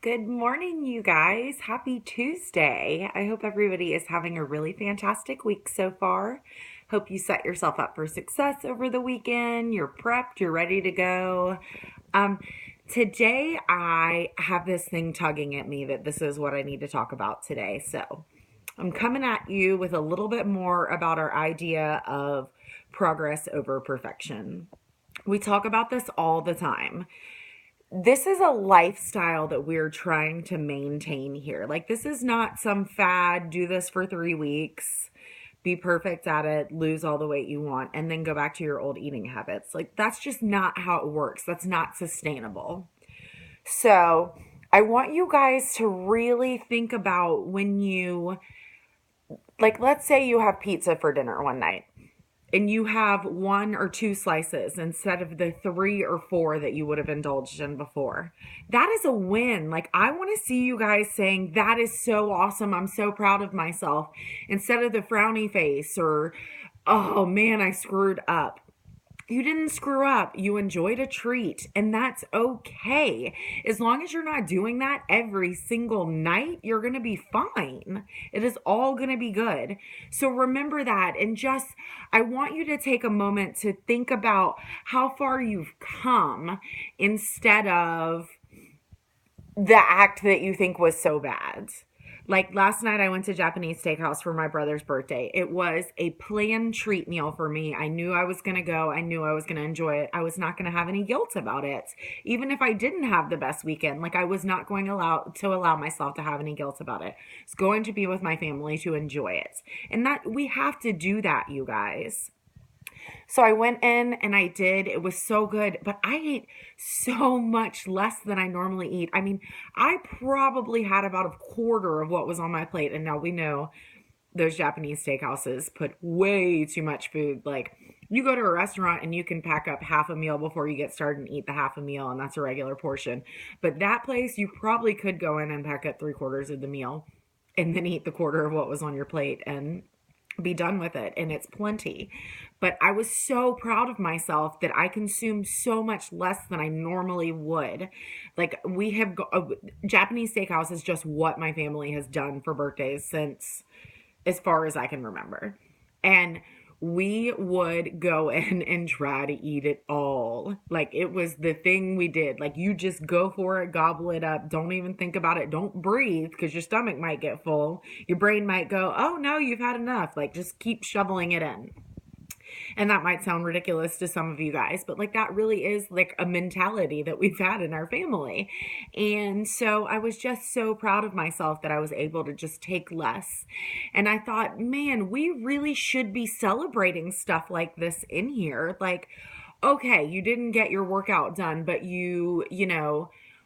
Good morning, you guys. Happy Tuesday. I hope everybody is having a really fantastic week so far. Hope you set yourself up for success over the weekend. You're prepped, you're ready to go. Um, Today, I have this thing tugging at me that this is what I need to talk about today. So, I'm coming at you with a little bit more about our idea of progress over perfection. We talk about this all the time. This is a lifestyle that we're trying to maintain here. Like, this is not some fad, do this for 3 weeks, be perfect at it, lose all the weight you want, and then go back to your old eating habits. Like, that's just not how it works. That's not sustainable. So, I want you guys to really think about when let's say you have pizza for dinner one night and you have one or two slices instead of the three or four that you would have indulged in before. That is a win. Like, I want to see you guys saying, that is so awesome. I'm so proud of myself. Instead of the frowny face or, oh man, I screwed up. You didn't screw up. You enjoyed a treat, and that's okay. As long as you're not doing that every single night, you're going to be fine. It is all going to be good. So remember that. And just, I want you to take a moment to think about how far you've come instead of the act that you think was so bad. Like last night, I went to Japanese steakhouse for my brother's birthday. It was a planned treat meal for me. I knew I was going to go. I knew I was going to enjoy it. I was not going to have any guilt about it. Even if I didn't have the best weekend, like I was not going to allow myself to have any guilt about it. It's going to be with my family to enjoy it. And that we have to do that, you guys. So I went in and I did. It was so good, but I ate so much less than I normally eat. I mean, I probably had about a quarter of what was on my plate. And now we know those Japanese steakhouses put way too much food. Like, you go to a restaurant and you can pack up half a meal before you get started and eat the half a meal, and that's a regular portion. But that place, you probably could go in and pack up three-quarters of the meal and then eat the quarter of what was on your plate and be done with it, and it's plenty. But I was so proud of myself that I consumed so much less than I normally would. Like, we have Japanese steakhouse is just what my family has done for birthdays since as far as I can remember. And we would go in and try to eat it all. Like, it was the thing we did. Like, you just go for it, gobble it up. Don't even think about it. Don't breathe because your stomach might get full. Your brain might go, oh no, you've had enough. Like, just keep shoveling it in. And that might sound ridiculous to some of you guys, but like that really is like a mentality that we've had in our family. And so I was just so proud of myself that I was able to just take less. And I thought, man, we really should be celebrating stuff like this in here. Like, okay, you didn't get your workout done, but you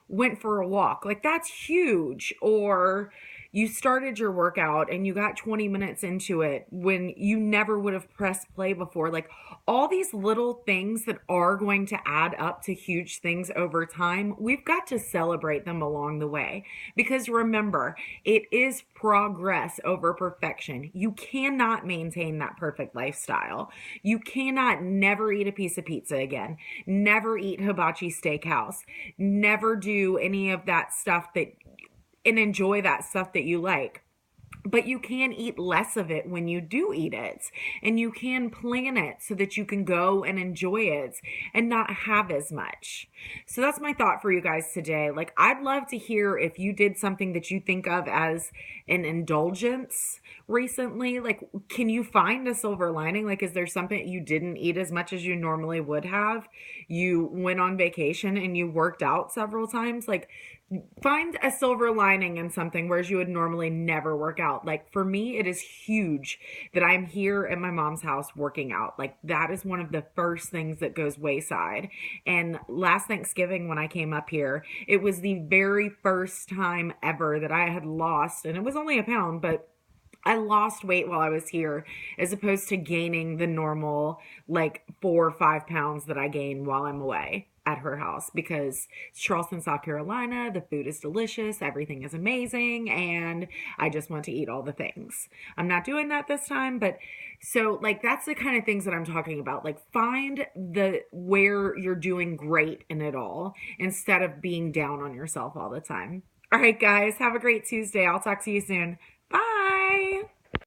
went for a walk. Like, that's huge. Or you started your workout and you got 20 minutes into it when you never would have pressed play before. Like, all these little things that are going to add up to huge things over time, we've got to celebrate them along the way. Because remember, it is progress over perfection. You cannot maintain that perfect lifestyle. You cannot never eat a piece of pizza again, never eat hibachi steakhouse, never do any of that stuff that and enjoy that stuff that you like. But you can eat less of it when you do eat it. And you can plan it so that you can go and enjoy it and not have as much. So that's my thought for you guys today. Like, I'd love to hear if you did something that you think of as an indulgence recently. Like, can you find a silver lining? Like, is there something you didn't eat as much as you normally would have? You went on vacation and you worked out several times. Like, find a silver lining in something, whereas you would normally never work out. Like, for me, it is huge that I'm here at my mom's house working out. Like, that is one of the first things that goes wayside. And last Thanksgiving, when I came up here, it was the very first time ever that I had lost, and it was only a pound, but I lost weight while I was here as opposed to gaining the normal like 4 or 5 pounds that I gain while I'm away at her house, because it's Charleston, South Carolina. The food is delicious. Everything is amazing. And I just want to eat all the things. I'm not doing that this time, but so like that's the kind of things that I'm talking about. Like, find the where you're doing great in it all instead of being down on yourself all the time. All right, guys, have a great Tuesday. I'll talk to you soon. Bye.